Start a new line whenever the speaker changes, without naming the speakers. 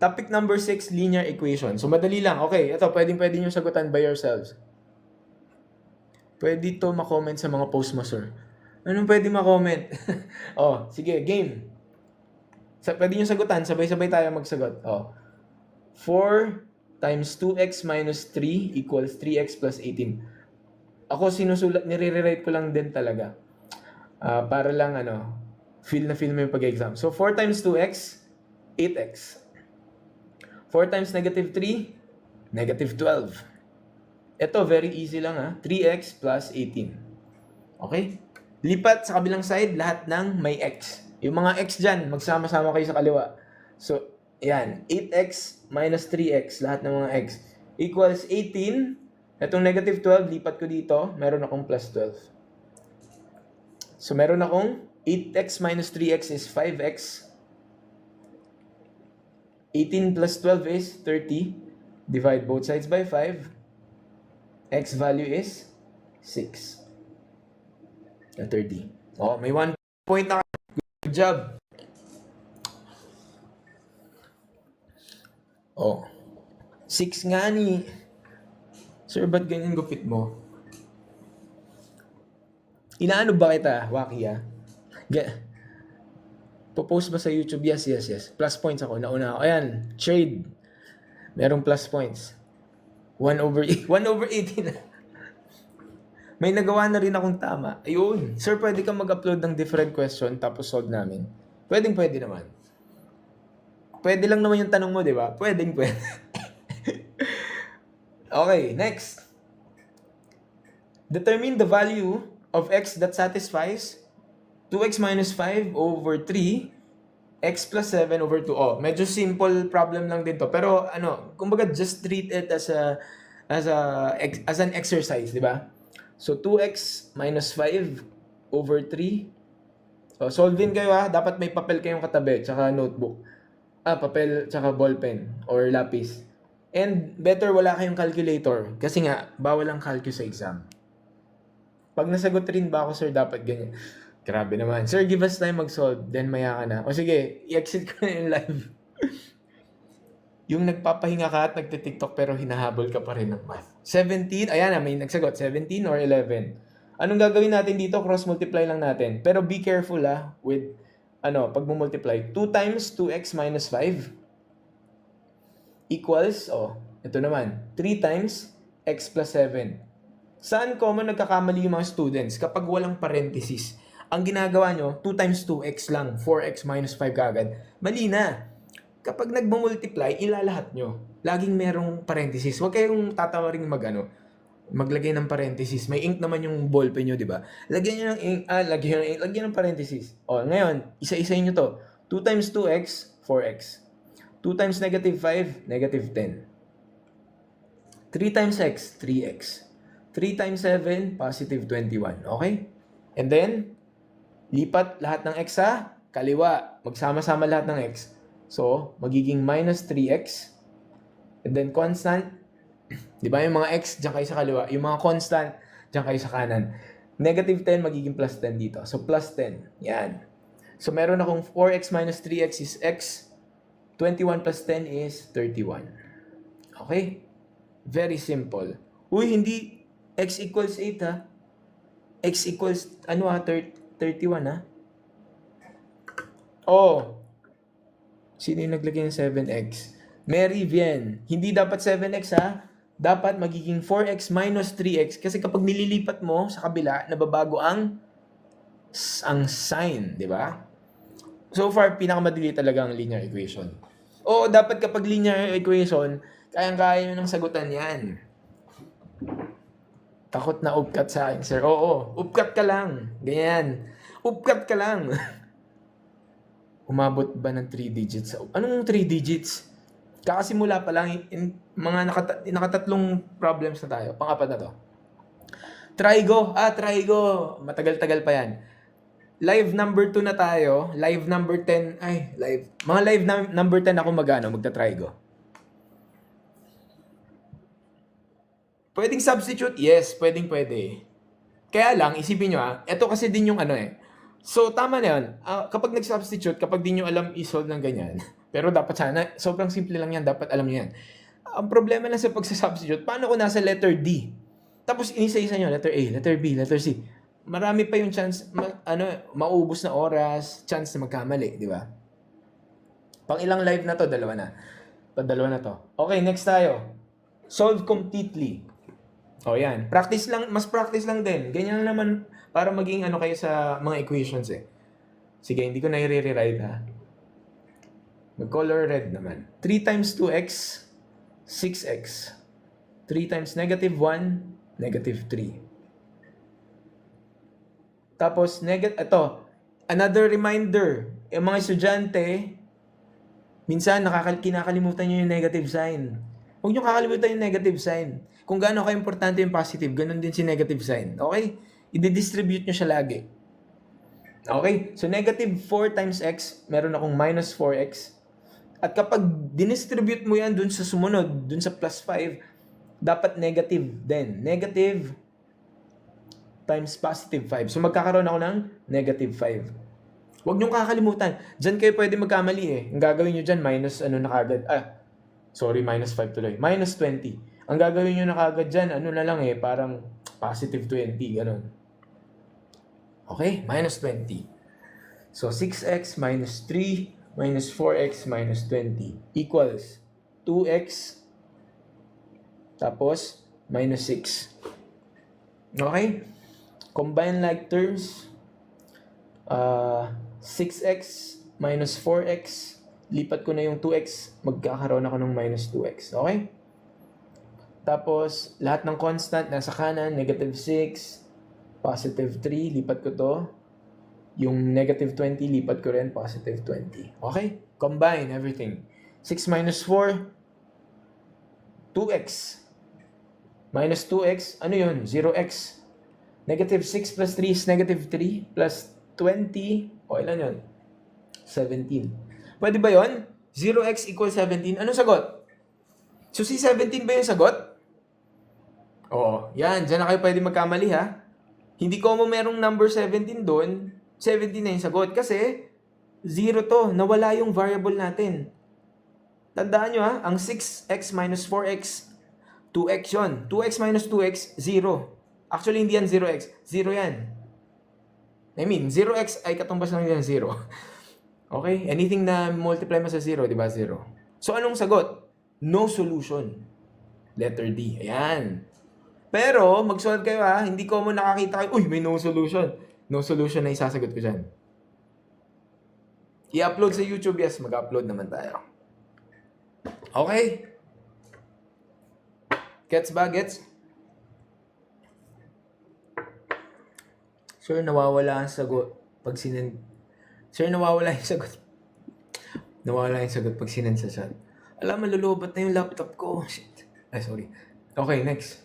Topic number 6, linear equation. So, madali lang. Okay, ito, pwede nyo sagutan by yourselves. Pwede ito makomment sa mga post mo, sir. Anong pwede makomment? Oh, sige, game. Pwede nyo sagutan, sabay-sabay tayo magsagot. Oh. 4 times 2x minus 3 equals 3x plus 18. Ako sinusulat, nire-rewrite ko lang din talaga. Para lang feel mo yung pag-exam. So 4 times 2x, 8x. 4 times negative 3, negative 12. Ito, very easy lang 3x plus 18. Okay? Lipat sa kabilang side, lahat ng may x. Yung mga x dyan, magsama-sama kayo sa kaliwa. So, yan. 8x minus 3x, lahat ng mga x, equals 18. Itong negative 12, lipat ko dito, meron akong plus 12. So, meron akong 8x minus 3x is 5x. 18 plus 12 is 30. Divide both sides by 5. X value is 6. 30. Oh, may 1 point na. Good job. Oh. 6 nga ni. Sir, ba't ganyan gupit mo? Inaano ba kita, Waki Popost ba sa YouTube? Yes. Plus points ako. Nauna ako. Ayan. Trade. Merong plus points. 1 over 18. May nagawa na rin akong tama. Ayun. Sir, pwede kang mag-upload ng different question tapos solve namin. Pwede naman. Pwede lang naman yung tanong mo, di ba? Pwede. Okay, next. Determine the value of x that satisfies 2x minus 5 over 3, x plus 7 over 2. Oh, medyo simple problem lang din to. Pero kumbaga just treat it as an exercise, di ba? So 2x minus 5 over 3. So solvein kayo dapat may papel kayong katabi tsaka notebook. Papel tsaka ballpen or lapis. And better wala kayong calculator kasi nga bawal ang calculus sa exam. Pag nasagot rin ba ako, sir, dapat ganyan. Grabe naman. Sir, give us time mag-solve. Then maya ka na. O sige, i-exit ko na yung live. Yung nagpapahinga ka at nagtitiktok pero hinahabol ka pa rin ng math. 17, ayan may nagsagot. 17 or 11. Anong gagawin natin dito? Cross-multiply lang natin. Pero be careful with pag multiply 2 times 2x minus 5 equals, ito naman, 3 times x plus 7. Saan common nagkakamali yung mga students? Kapag walang parenthesis. Ang ginagawa nyo, 2 times 2x lang, 4x minus 5 kagad. Mali na. Kapag nagmumultiply, ilalahat nyo. Laging merong parenthesis. Huwag kayong tatawaring maglagay ng parenthesis. May ink naman yung ballpen nyo, di ba? Lagyan nyo ng ink, lagyan ng parenthesis. Ngayon, isa-isayin nyo to. 2 times 2x, 4x. 2 times negative 5, negative 10. 3 times x, 3x. 3 times 7, positive 21. Okay? And then, lipat lahat ng x sa kaliwa. Magsama-sama lahat ng x. So, magiging minus 3x. And then, constant. Di ba yung mga x, dyan kayo sa kaliwa. Yung mga constant, dyan kayo sa kanan. Negative 10, magiging plus 10 dito. So, plus 10. Yan. So, meron akong 4x minus 3x is x. 21 plus 10 is 31. Okay? Very simple. Uy, hindi x equals 8 X equals 31 Oh. Sino yung naglagay ng 7x? Mary Vien. Hindi dapat 7x Dapat magiging 4x minus 3x kasi kapag nililipat mo sa kabila, nababago ang sign, di ba? So far, pinakamadali talaga ang linear equation. Dapat kapag linear equation, kayang-kaya nyo ng sagutan yan. Takot na upcut sa akin, sir. Upcut ka lang. Ganyan. Upcut ka lang. Umabot ba ng 3 digits? Anong 3 digits? Kakasimula pa lang, mga nakatatlong problems na tayo. Pang-apat na to. Trigo. Trigo. Matagal-tagal pa yan. Live number 2 na tayo. Live number 10. Mga live number 10 ako magta-trigo. Pwedeng substitute? Yes, pwede. Kaya lang, isipin nyo ito kasi din yung So, tama na yun. Kapag nag-substitute, kapag di nyo alam i-solve ng ganyan, Pero dapat sana, sobrang simple lang yan, dapat alam niyo yan. Ang problema lang sa pagsasubstitute, paano kung nasa letter D? Tapos inisa-isa nyo, letter A, letter B, letter C. Marami pa yung chance, maubos na oras, chance na magkamali, di ba? Pang ilang live na to, dalawa na. Dalawa na to. Okay, next tayo. Solve completely. O yan. Practice lang, mas practice lang din. Ganyan naman para maging ano kayo sa mga equations eh. Sige, hindi ko na i-rewrite ha. Mag-color red naman. 3 times 2x, 6x. 3 times negative 1, negative 3. Tapos, ito, another reminder. Yung mga estudyante, minsan kinakalimutan nyo yung negative sign. Huwag nyo kakalimutan yung negative sign. Kung gaano ka-importante yung positive, ganun din si negative sign. Okay? I-distribute nyo siya lagi. Okay? So, negative 4 times x, meron akong minus 4x. At kapag dinistribute mo yan dun sa sumunod, dun sa plus 5, dapat negative din. Negative times positive 5. So, magkakaroon ako ng negative 5. Huwag niyong kakalimutan. Diyan kayo pwede magkamali eh. Ang gagawin niyo dyan, minus na kagad. Minus 5 tuloy. Minus 20. Ang gagawin niyo na kagad dyan, na lang eh, parang positive 20, ganun. Okay? Minus 20. So, 6x minus 3 minus 4x minus 20 equals 2x tapos minus 6. Okay? Combine like terms. 6x minus 4x. Lipat ko na yung 2x. Magkakaroon ako ng minus 2x. Okay? Tapos, lahat ng constant nasa kanan. Negative 6. Positive 3. Lipat ko to. Yung negative 20, lipat ko rin. Positive 20. Okay? Combine everything. 6 minus 4. 2x. Minus 2x. Ano yun? 0x. Negative 6 plus 3 is negative 3 plus 20. O, ilan yun? 17. Pwede ba yun? 0x equals 17. Anong sagot? So, si 17 ba yung sagot? Oo. Yan. Diyan na kayo pwede magkamali ha. Hindi ko mo merong number 17 doon. 17 na yung sagot. Kasi, 0 to. Nawala yung variable natin. Tandaan nyo ha. Ang 6x minus 4x, 2x yun. 2x minus 2x, 0. Actually, hindi yan 0x. 0 yan. I mean, 0x ay katumbas lang yan 0. Okay? Anything na multiply mo sa 0, di ba? 0. So, anong sagot? No solution. Letter D. Ayan. Pero, mag-solve kayo ha. Hindi ko mo nakakita kayo, uy, may no solution. No solution na isasagot ko dyan. I-upload sa YouTube, yes. Mag-upload naman tayo. Okay? Gets ba? Gets? Sir, nawawala ang sagot pag sinend. Sir, nawawala yung sagot. Nawawala yung sagot pag sinend sa chat. Alam, malulobot na yung laptop ko. Shit. Ay, sorry. Okay, next.